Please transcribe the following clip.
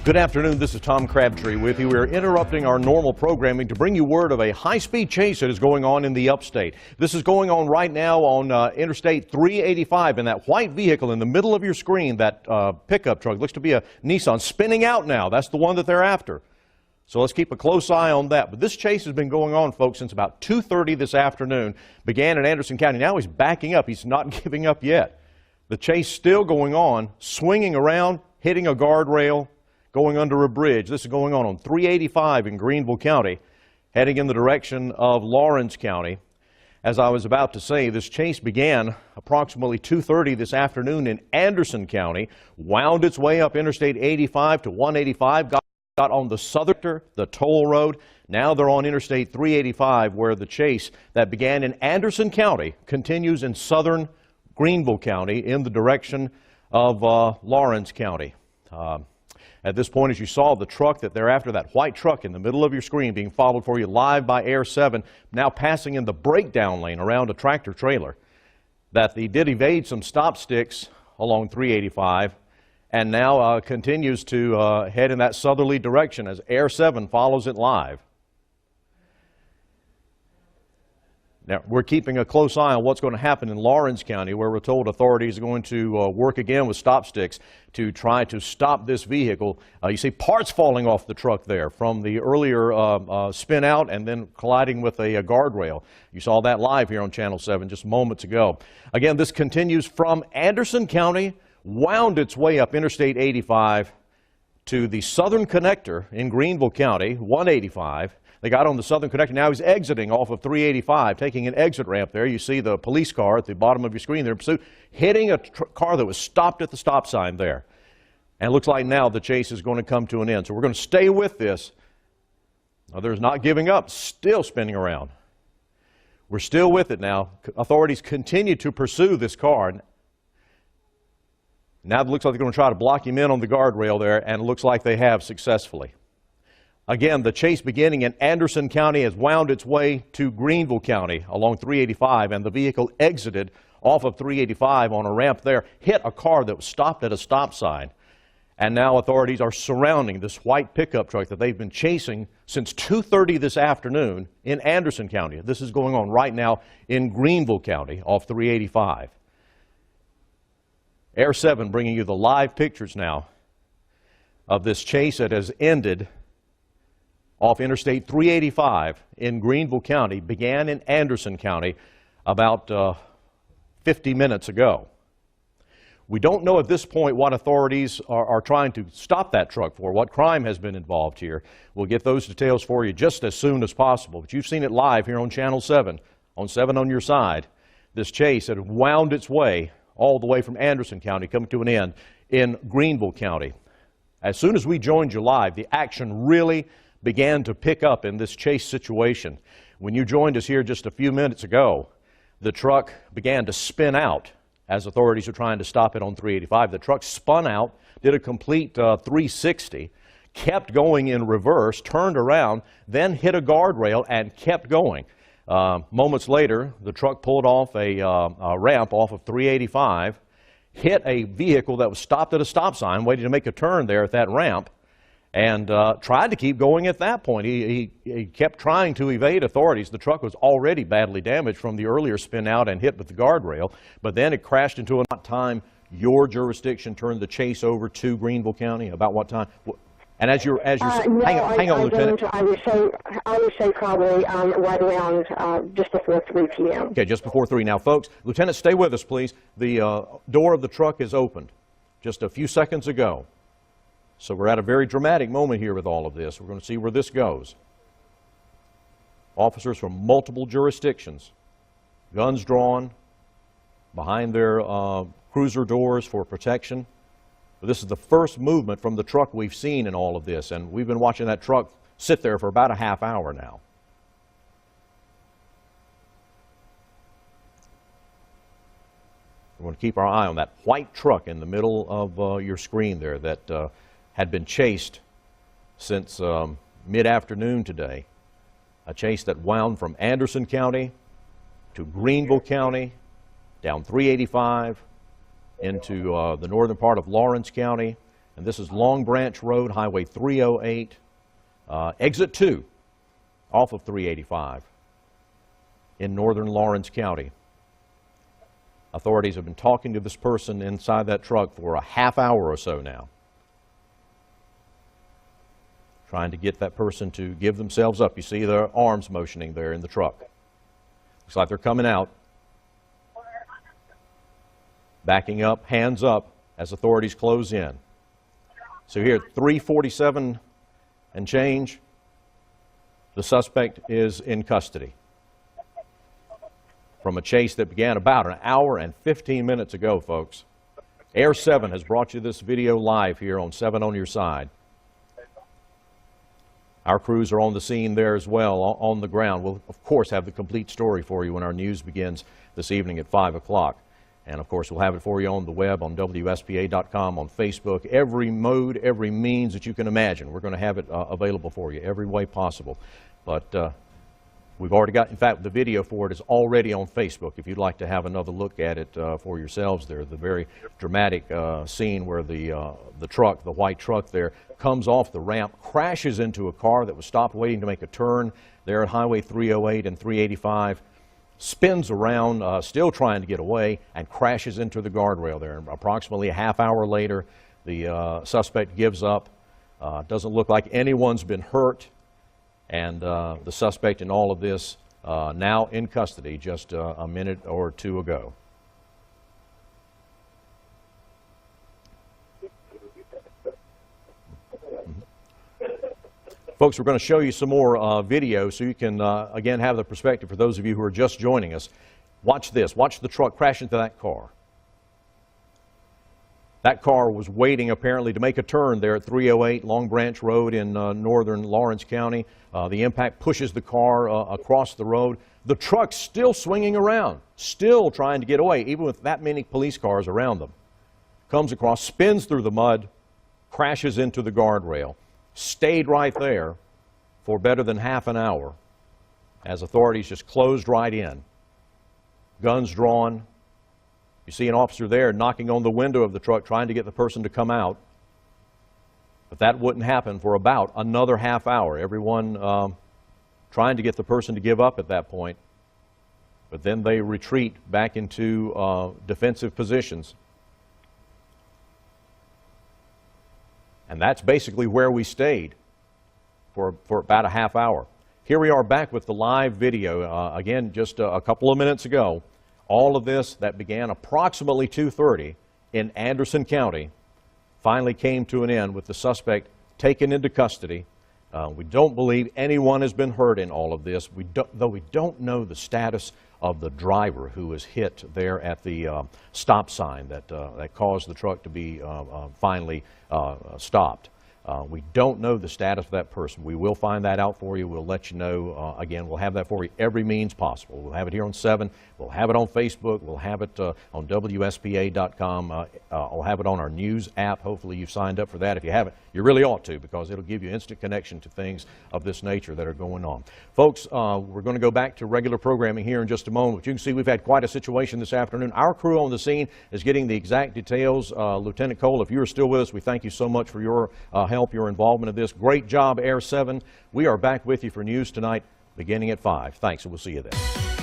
Good afternoon, this is Tom Crabtree with you. We're interrupting our normal programming to bring you word of a high-speed chase that is going on in the Upstate. This is going on right now on Interstate 385, and that white vehicle in the middle of your screen, that pickup truck, looks to be a Nissan, spinning out now. That's the one that they're after. So let's keep a close eye on that. But this chase has been going on, folks, since about 2:30 this afternoon. Began in Anderson County. Now he's backing up. He's not giving up yet. The chase still going on, swinging around, hitting a guardrail, going under a bridge. This is going on 385 in Greenville County, heading in the direction of Lawrence County. As I was about to say, this chase began approximately 2:30 this afternoon in Anderson County, wound its way up Interstate 85 to 185, got on the southern, the toll road. Now they're on Interstate 385, where the chase that began in Anderson County continues in southern Greenville County in the direction of Lawrence County. At this point, as you saw, the truck that they're after, that white truck in the middle of your screen being followed for you live by Air 7, now passing in the breakdown lane around a tractor trailer, that they did evade some stop sticks along 385 and now continues to head in that southerly direction as Air 7 follows it live. Now, we're keeping a close eye on what's going to happen in Lawrence County, where we're told authorities are going to work again with stop sticks to try to stop this vehicle. You see parts falling off the truck there from the earlier spin out and then colliding with a guardrail. You saw that live here on Channel 7 just moments ago. Again, this continues from Anderson County, wound its way up Interstate 85 to the southern connector in Greenville County, 185. They got on the southern connector. Now he's exiting off of 385, taking an exit ramp there. You see the police car at the bottom of your screen there in pursuit, hitting a car that was stopped at the stop sign there. And it looks like now the chase is going to come to an end. So we're going to stay with this. Others not giving up, still spinning around. We're still with it now. Authorities continue to pursue this car. Now it looks like they're going to try to block him in on the guardrail there, and it looks like they have successfully. Again, the chase beginning in Anderson County has wound its way to Greenville County along 385, and the vehicle exited off of 385 on a ramp there, hit a car that was stopped at a stop sign. And now authorities are surrounding this white pickup truck that they've been chasing since 2:30 this afternoon in Anderson County. This is going on right now in Greenville County off 385. Air 7 bringing you the live pictures now of this chase that has ended off Interstate 385 in Greenville County, began in Anderson County about 50 minutes ago. We don't know at this point what authorities are trying to stop that truck for, what crime has been involved here. We'll get those details for you just as soon as possible. But you've seen it live here on Channel 7, on 7 on your side. This chase had wound its way all the way from Anderson County, coming to an end in Greenville County. As soon as we joined you live, the action really began to pick up in this chase situation. When you joined us here just a few minutes ago, the truck began to spin out as authorities are trying to stop it on 385. The truck spun out, did a complete 360, kept going in reverse, turned around, then hit a guardrail and kept going. Moments later, the truck pulled off a ramp off of 385, hit a vehicle that was stopped at a stop sign, waiting to make a turn there at that ramp, and tried to keep going at that point. He kept trying to evade authorities. The truck was already badly damaged from the earlier spin out and hit with the guardrail, but then it crashed into a time your jurisdiction turned the chase over to Greenville County. About what time? And as you're no, hang on, Lieutenant. I would say probably right around just before 3 p.m. Okay, just before 3. Now, folks, Lieutenant, stay with us, please. The door of the truck is opened just a few seconds ago. So we're at a very dramatic moment here with all of this. We're going to see where this goes. Officers from multiple jurisdictions, guns drawn behind their cruiser doors for protection. But this is the first movement from the truck we've seen in all of this, and we've been watching that truck sit there for about a half hour now. We're going to keep our eye on that white truck in the middle of your screen there that had been chased since mid-afternoon today. A chase that wound from Anderson County to Greenville County, down 385, into the northern part of Lawrence County, And this is Long Branch Road, Highway 308, exit 2 off of 385 in northern Lawrence County. Authorities have been talking to this person inside that truck for a half hour or so now, trying to get that person to give themselves up. You see their arms motioning there in the truck. Looks like they're coming out. Backing up, hands up, as authorities close in. So here at 3:47 and change, the suspect is in custody from a chase that began about an hour and 15 minutes ago, folks. Air 7 has brought you this video live here on 7 on Your Side. Our crews are on the scene there as well, on the ground. We'll, of course, have the complete story for you when our news begins this evening at 5 o'clock. And, of course, we'll have it for you on the web, on WSPA.com, on Facebook, every mode, every means that you can imagine. We're going to have it available for you every way possible. But we've already got, in fact, the video for it is already on Facebook. If you'd like to have another look at it for yourselves there, the very dramatic scene where the truck, the white truck there, comes off the ramp, crashes into a car that was stopped waiting to make a turn there at Highway 308 and 385, spins around, still trying to get away, and crashes into the guardrail there. And approximately a half hour later, the suspect gives up. Doesn't look like anyone's been hurt. And the suspect in all of this now in custody just a minute or two ago. Folks, we're going to show you some more video so you can, again, have the perspective for those of you who are just joining us. Watch this. Watch the truck crash into that car. That car was waiting, apparently, to make a turn there at 308 Long Branch Road in northern Lawrence County. The impact pushes the car across the road. The truck's still swinging around, still trying to get away, even with that many police cars around them. Comes across, spins through the mud, crashes into the guardrail. Stayed right there for better than half an hour as authorities just closed right in. Guns drawn. You see an officer there knocking on the window of the truck trying to get the person to come out. But that wouldn't happen for about another half hour. Everyone trying to get the person to give up at that point. But then they retreat back into defensive positions. And that's basically where we stayed for about a half hour. Here we are back with the live video, again, just a couple of minutes ago. All of this that began approximately 2:30 in Anderson County finally came to an end with the suspect taken into custody. We don't believe anyone has been hurt in all of this, though we don't know the status of the driver who was hit there at the stop sign that caused the truck to be finally stopped. We don't know the status of that person. We will find that out for you. We'll let you know. Again, we'll have that for you every means possible. We'll have it here on 7. We'll have it on Facebook. We'll have it on WSPA.com. I'll have it on our news app. Hopefully you've signed up for that. If you haven't, you really ought to, because it'll give you instant connection to things of this nature that are going on. Folks, we're going to go back to regular programming here in just a moment. But you can see we've had quite a situation this afternoon. Our crew on the scene is getting the exact details. Lieutenant Cole, if you're still with us, we thank you so much for your help, your involvement in this. Great job, Air 7. We are back with you for news tonight beginning at 5. Thanks, and we'll see you then.